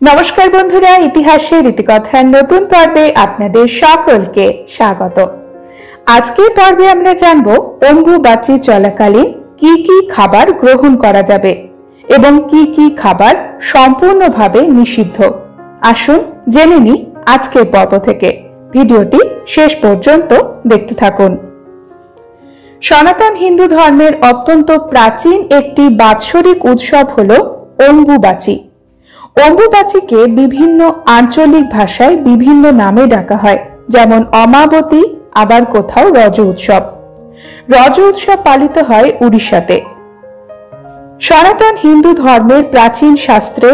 নমস্কার বন্ধুরা, ইতিহাসের রীতিকথার নতুন পর্বে আপনাদের সকলকে স্বাগত। আজকের পর্বে আমরা জানব অম্বুবাচী চলাকালীন কি কি খাবার গ্রহণ করা যাবে এবং কি কি খাবার সম্পূর্ণভাবে নিষিদ্ধ। আসুন জেনে নিই আজকের পর্ব থেকে। ভিডিওটি শেষ পর্যন্ত দেখতে থাকুন। সনাতন হিন্দু ধর্মের অত্যন্ত প্রাচীন একটি বাৎসরিক উৎসব হল অম্বুবাচী। অম্বুবাচীকে বিভিন্ন আঞ্চলিক ভাষায় বিভিন্ন নামে ডাকা হয়, যেমন অমাবতী, আবার কোথাও রজ উৎসব। রজ উৎসব পালিত হয় উড়িষ্যাতে। সনাতন হিন্দু ধর্মের প্রাচীন শাস্ত্রে,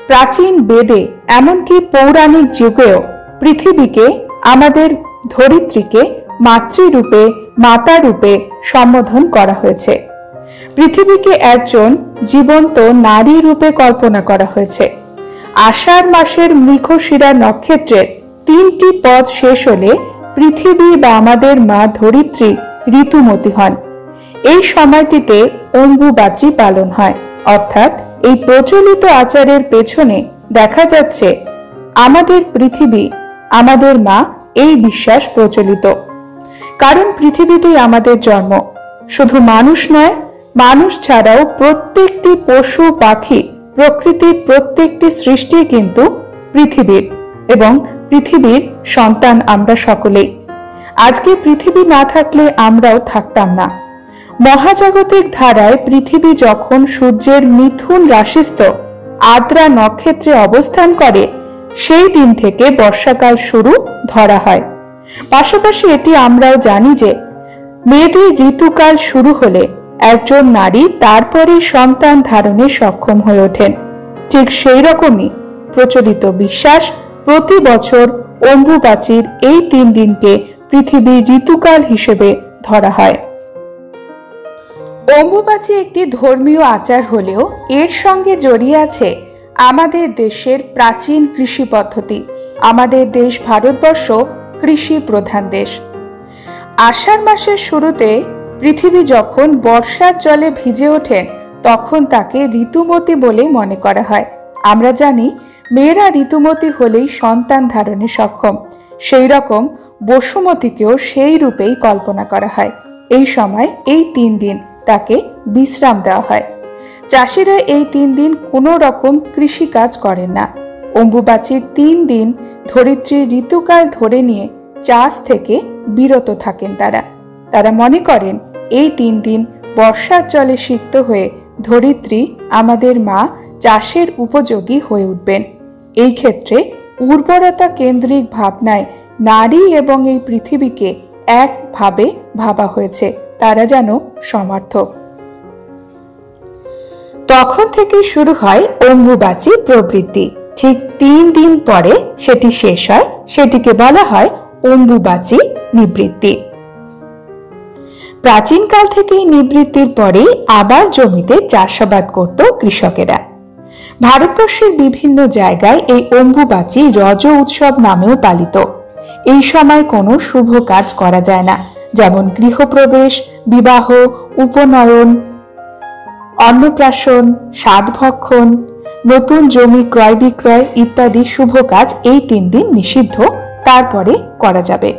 প্রাচীন বেদে, এমনকি পৌরাণিক যুগেও পৃথিবীকে, আমাদের ধরিত্রীকে মাতৃরূপে, মাতা রূপে সম্বোধন করা হয়েছে। পৃথিবীকে একজন জীবন্ত নারী রূপে কল্পনা করা হয়েছে। আষাঢ় মাসের মৃগশিরা নক্ষত্রের 3টি পদ শেষ হলে পৃথিবী বা আমাদের মা ধরিত্রী ঋতুমতী হন। এই সময়টিতে অম্বুবাচী পালন হয়। অর্থাৎ এই প্রচলিত আচারের পেছনে দেখা যাচ্ছে আমাদের পৃথিবী, আমাদের মা, এই বিশ্বাস প্রচলিত। কারণ পৃথিবীতেই আমাদের জন্ম। শুধু মানুষ নয়, মানুষ ছাড়াও প্রত্যেকটি পশু পাখি, প্রকৃতির প্রত্যেকটি সৃষ্টি কিন্তু পৃথিবীর, এবং পৃথিবীর সন্তান আমরা সকলেই। আজকে পৃথিবী না থাকলে আমরাও থাকতাম না। মহাজাগতিক ধারায় পৃথিবী যখন সূর্যের মিথুন রাশিস্থ আদ্রা নক্ষত্রে অবস্থান করে, সেই দিন থেকে বর্ষাকাল শুরু ধরা হয়। পাশাপাশি এটি আমরাও জানি যে মেয়েদের ঋতুকাল শুরু হলে একজন নারী তারপরে সন্তান ধারণে সক্ষম হয়ে ওঠেন। ঠিক সেই রকমই প্রচলিত বিশ্বাস, প্রতি বছর অম্বুবাচীর এই 3 দিনকে পৃথিবীর ঋতুকাল হিসেবে ধরা হয়। অম্বুবাচী একটি ধর্মীয় আচার হলেও এর সঙ্গে জড়িয়ে আছে আমাদের দেশের প্রাচীন কৃষি পদ্ধতি। আমাদের দেশ ভারতবর্ষ কৃষি প্রধান দেশ। আষাঢ় মাসের শুরুতে পৃথিবী যখন বর্ষার জলে ভিজে ওঠেন, তখন তাকে ঋতুমতী বলে মনে করা হয়। আমরা জানি মেয়েরা ঋতুমতী হলেই সন্তান ধারণে সক্ষম। সেই রকম বসুমতীকেও সেই রূপেই কল্পনা করা হয়। এই সময় এই 3 দিন তাকে বিশ্রাম দেওয়া হয়। চাষিরা এই 3 দিন কোনো রকম কৃষিকাজ করেন না। অম্বুবাচীর 3 দিন ধরিত্রীর ঋতুকাল ধরে নিয়ে চাষ থেকে বিরত থাকেন তারা মনে করেন এই 3 দিন বর্ষার জলে সিক্ত হয়ে ধরিত্রী, আমাদের মা, চাষের উপযোগী হয়ে উঠবেন। এই ক্ষেত্রে উর্বরতা কেন্দ্রিক ভাবনায় নারী এবং এই পৃথিবীকে একভাবে ভাবা হয়েছে, তারা যেন সমার্থক। তখন থেকে শুরু হয় অম্বুবাচী প্রবৃত্তি। ঠিক 3 দিন পরে সেটি শেষ হয়। সেটিকে বলা হয় অম্বুবাচী নিবৃত্তি। প্রাচীনকাল থেকেই নিবৃত্তির পরেই আবার জমিতে চাষাবাদ করত কৃষকেরা। ভারতবর্ষের বিভিন্ন জায়গায় এই অম্বুবাচী রজ উৎসব নামেও পালিত। এই সময় কোনো শুভ কাজ করা যায় না, যেমন গৃহপ্রবেশ, বিবাহ, উপনয়ন, অন্নপ্রাশন, সাধভক্ষণ, নতুন জমি ক্রয় বিক্রয় ইত্যাদি শুভ কাজ এই 3 দিন নিষিদ্ধ। তারপরে করা যাবে।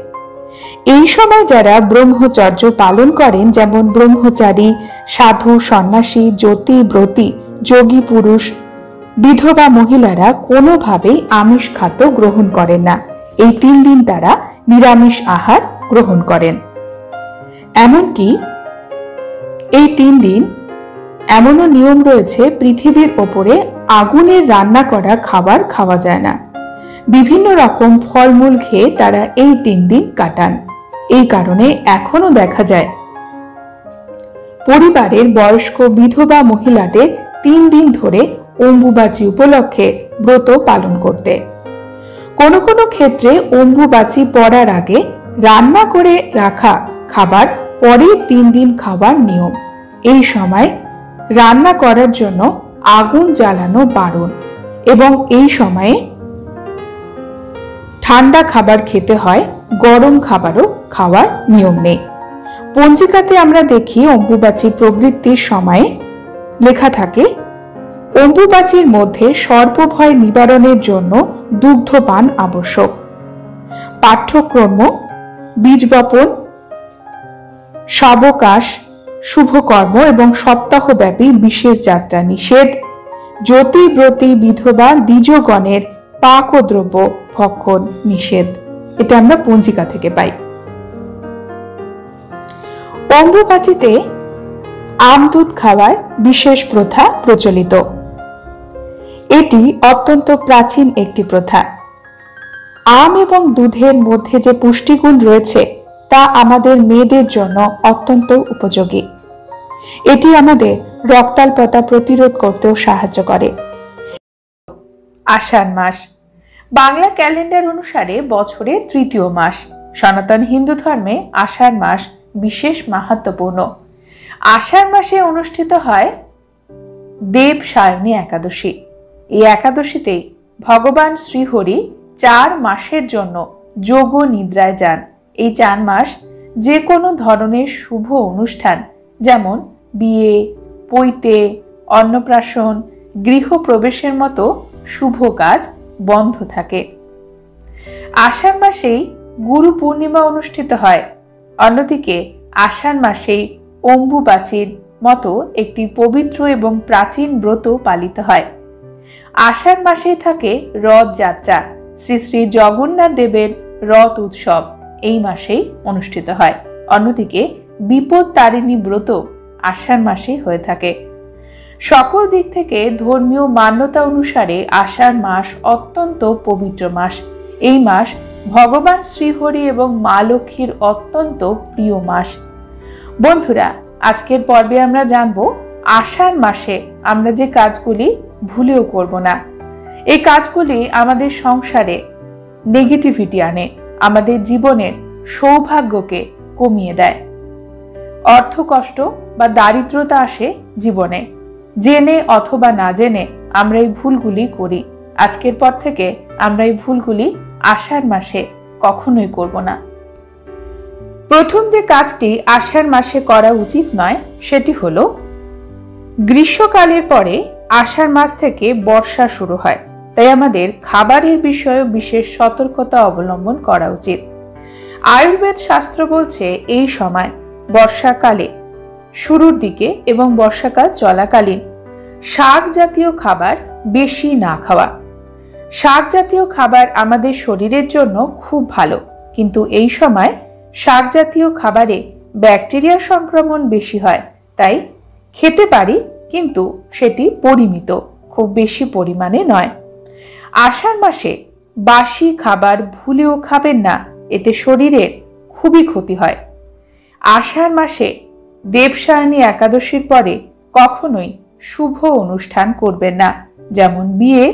এই সময় যারা ব্রহ্মচর্য পালন করেন, যেমন ব্রহ্মচারী, সাধু, সন্ন্যাসী, জ্যোতি, ব্রতী, যোগী পুরুষ, বিধবা মহিলারা কোনোভাবেই আমিষ খাদ্য গ্রহণ করেন না। এই 3 দিন তারা নিরামিষ আহার গ্রহণ করেন। এমনকি এই 3 দিন এমনও নিয়ম রয়েছে, পৃথিবীর ওপরে আগুনের রান্না করা খাবার খাওয়া যায় না। বিভিন্ন রকম ফলমূল খেয়ে তারা এই 3 দিন কাটান। এই কারণে এখনো দেখা যায় পরিবারের বয়স্ক বিধবা মহিলাদের 3 দিন ধরে অম্বুবাচী উপলক্ষে ব্রত পালন করতে। কোনো কোনো ক্ষেত্রে অম্বুবাচী পড়ার আগে রান্না করে রাখা খাবার পরের 3 দিন খাবার নিয়ম। এই সময় রান্না করার জন্য আগুন জ্বালানো বারণ, এবং এই সময়ে ঠান্ডা খাবার খেতে হয়, গরম খাবারও খাওয়ার নিয়ম নেই। পঞ্জিকাতে আমরা দেখি অম্বুবাচী প্রবৃত্তির সময়ে লেখা থাকে অম্বুবাচীর মধ্যে সর্বভয় নিবারণের জন্য দুগ্ধপান আবশ্যক। পাঠ্যক্রম, বীজ বপন, সাবকাশ, শুভকর্ম এবং সপ্তাহব্যাপী বিশেষ যাত্রা নিষেধ। জ্যোতিব্রতী বিধবা দ্বিজগণের পাকদ্রব্য ভক্ষণ নিষেধ। এটা আমরা পঞ্জিকা থেকে পাই। অম্বুবাচীতে আম দুধ খাওয়ার বিশেষ প্রথা প্রচলিত। এটি অত্যন্ত প্রাচীন একটি প্রথা। আম এবং দুধের মধ্যে যে পুষ্টিগুণ রয়েছে তা আমাদের মেয়েদের জন্য অত্যন্ত উপযোগী। এটি আমাদের রক্তাল্পতা প্রতিরোধ করতেও সাহায্য করে। আষাঢ় মাস বাংলা ক্যালেন্ডার অনুসারে বছরের তৃতীয় মাস। সনাতন হিন্দু ধর্মে আষাঢ় মাস বিশেষ মাহাত্ম্যপূর্ণ। আষাঢ় মাসে অনুষ্ঠিত হয় দেবসায়নী একাদশী। এই একাদশীতেই ভগবান শ্রীহরি 4 মাসের জন্য যোগ নিদ্রায় যান। এই 4 মাস যে কোনো ধরনের শুভ অনুষ্ঠান যেমন বিয়ে, পৈতে, অন্নপ্রাশন, গৃহপ্রবেশের মতো শুভ কাজ বন্ধ থাকে। আষাঢ় মাসেই গুরু পূর্ণিমা অনুষ্ঠিত হয়। অন্যদিকে আষাঢ় মাসেই অম্বুবাচীর মতো একটি পবিত্র এবং প্রাচীন ব্রত পালিত হয়। আষাঢ় মাসেই থাকে রথযাত্রা। শ্রী শ্রী জগন্নাথ দেবের রথ উৎসব এই মাসেই অনুষ্ঠিত হয়। অন্যদিকে বিপদ তারিণী ব্রত আষাঢ় মাসেই হয়ে থাকে। সকল দিক থেকে ধর্মীয় মান্যতা অনুসারে আষাঢ় মাস অত্যন্ত পবিত্র মাস। এই মাস ভগবান শ্রীহরি এবং মা লক্ষ্মীর অত্যন্ত প্রিয় মাস। বন্ধুরা, আজকের পর্বে আমরা জানব আষাঢ় মাসে আমরা যে কাজগুলি ভুলেও করব না। এই কাজগুলি আমাদের সংসারে নেগেটিভিটি আনে, আমাদের জীবনের সৌভাগ্যকে কমিয়ে দেয়। অর্থ কষ্ট বা দারিদ্রতা আসে জীবনে। জেনে অথবা না জেনে আমরা এই ভুলগুলি করি। আজকের পর থেকে আমরা এই ভুলগুলি আষাঢ় মাসে কখনোই করব না। প্রথম যে কাজটি আষাঢ় মাসে করা উচিত নয় সেটি হলো, গ্রীষ্মকালের পরে আষাঢ় মাস থেকে বর্ষা শুরু হয়। তাই আমাদের খাবারের বিষয়ে বিশেষ সতর্কতা অবলম্বন করা উচিত। আয়ুর্বেদ শাস্ত্র বলছে এই সময় বর্ষাকালে শুরুর দিকে এবং বর্ষাকাল চলাকালীন শাক জাতীয় খাবার বেশি না খাওয়া। শাক জাতীয় খাবার আমাদের শরীরের জন্য খুব ভালো, কিন্তু এই সময় শাক জাতীয় খাবারে ব্যাকটেরিয়া সংক্রমণ বেশি হয়। তাই খেতে পারি, কিন্তু সেটি পরিমিত, খুব বেশি পরিমাণে নয়। আষাঢ় মাসে বাসি খাবার ভুলেও খাবেন না, এতে শরীরের খুবই ক্ষতি হয়। আষাঢ় মাসে দেবসায়নী একাদশীর পরে কখনোই শুভ অনুষ্ঠান করবেন না, যেমন বিয়ে,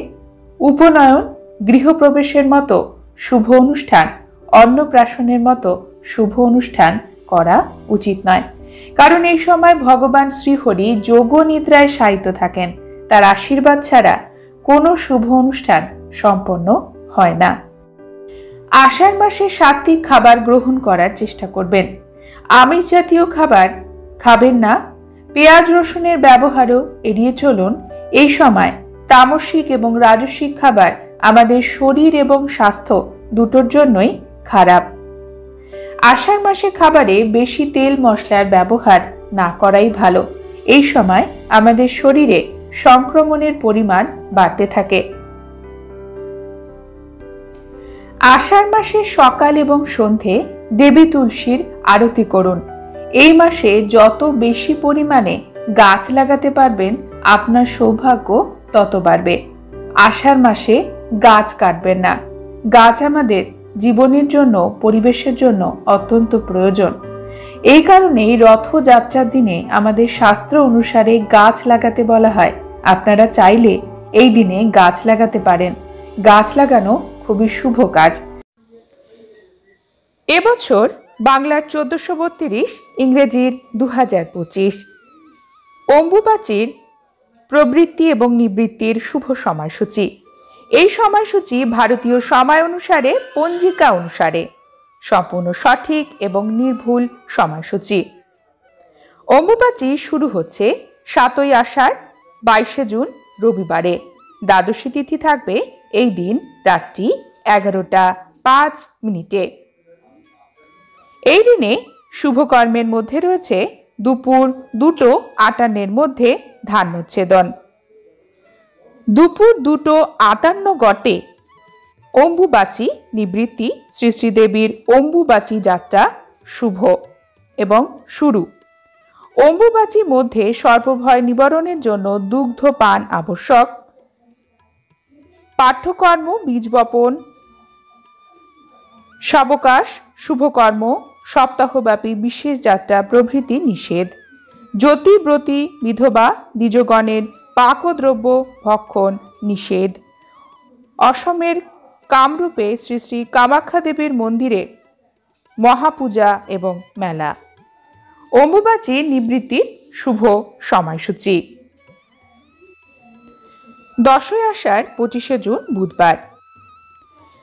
উপনয়ন, গৃহপ্রবেশের মতো শুভ অনুষ্ঠান, অন্নপ্রাশনের মতো শুভ অনুষ্ঠান করা উচিত নয়। কারণ এই সময় ভগবান শ্রীহরি যোগ নিদ্রায় শায়িত থাকেন। তার আশীর্বাদ ছাড়া কোনো শুভ অনুষ্ঠান সম্পন্ন হয় না। আষাঢ় মাসে সাত্ত্বিক খাবার গ্রহণ করার চেষ্টা করবেন। আমিষ জাতীয় খাবার খাবেন না। পেঁয়াজ রসুনের ব্যবহারও এড়িয়ে চলুন। এই সময় তামসিক এবং রাজসিক খাবার আমাদের শরীর এবং স্বাস্থ্য দুটোর জন্যই খারাপ। আষাঢ় মাসে খাবারে বেশি তেল মশলার ব্যবহার না করাই ভালো। এই সময় আমাদের শরীরে সংক্রমণের পরিমাণ বাড়তে থাকে। আষাঢ় মাসে সকাল এবং সন্ধে দেবী তুলসীর আরতি করুন। এই মাসে যত বেশি পরিমাণে গাছ লাগাতে পারবেন আপনার সৌভাগ্য তত বাড়বে। আষাঢ় মাসে গাছ কাটবেন না। গাছ আমাদের জীবনের জন্য, পরিবেশের জন্য অত্যন্ত প্রয়োজন। এই কারণেই রথযাত্রার দিনে আমাদের শাস্ত্র অনুসারে গাছ লাগাতে বলা হয়। আপনারা চাইলে এই দিনে গাছ লাগাতে পারেন। গাছ লাগানো খুবই শুভ কাজ। এবছর বাংলার 1432, ইংরেজির 2025 অম্বুবাচীর প্রবৃত্তি এবং নিবৃত্তির শুভ সময়সূচি। এই সময়সূচি ভারতীয় সময় অনুসারে, পঞ্জিকা অনুসারে সম্পূর্ণ সঠিক এবং নির্ভুল সময়সূচি। অম্বুবাচী শুরু হচ্ছে 7ই আষাঢ়, 22শে জুন রবিবারে। দ্বাদশী তিথি থাকবে এই দিন রাত্রি 11:05। এই দিনে শুভকর্মের মধ্যে রয়েছে দুপুর 2:58 মধ্যে ধান্যচ্ছেদন। দুপুর 2:58 গতে অম্বুবাচী নিবৃত্তি শ্রী শ্রীদেবীর অম্বুবাচী যাত্রা শুভ এবং শুরু। অম্বুবাচী মধ্যে সর্পভয় নিবারণের জন্য দুগ্ধ পান আবশ্যক। পাঠ্যকর্ম, বীজ বপন, সাবকাশ, শুভকর্ম, সপ্তাহব্যাপী বিশেষ যাত্রা প্রভৃতি নিষেধ। জ্যোতিব্রতী বিধবা দ্বিজগণের পাকদ্রব্য ভক্ষণ নিষেধ। অসমের কামরূপে শ্রী শ্রী কামাখ্যা দেবীর মন্দিরে মহাপূজা এবং মেলা। অম্বুবাচী নিবৃত্তির শুভ সময়সূচি। 10ই আষাঢ় 25শে জুন বুধবার।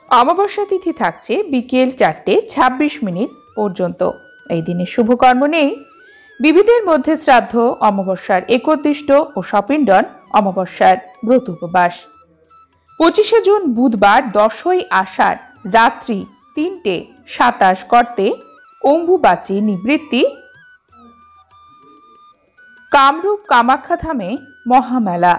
অমাবস্যা তিথি থাকছে বিকেল 4:26 পর্যন্ত। এই দিনে শুভকর্ম নেই। বিবিধের মধ্যে শ্রাদ্ধ, অমাবস্যার একদিষ্ট ও সপিণ্ডন, অমাবস্যার ব্রত উপবাস। 25শে জুন বুধবার 10ই আষাঢ় রাত্রি 3:27 গর্তে অম্বুবাচী নিবৃত্তি। কামরূপ কামাখ্যা ধামে মহামেলা।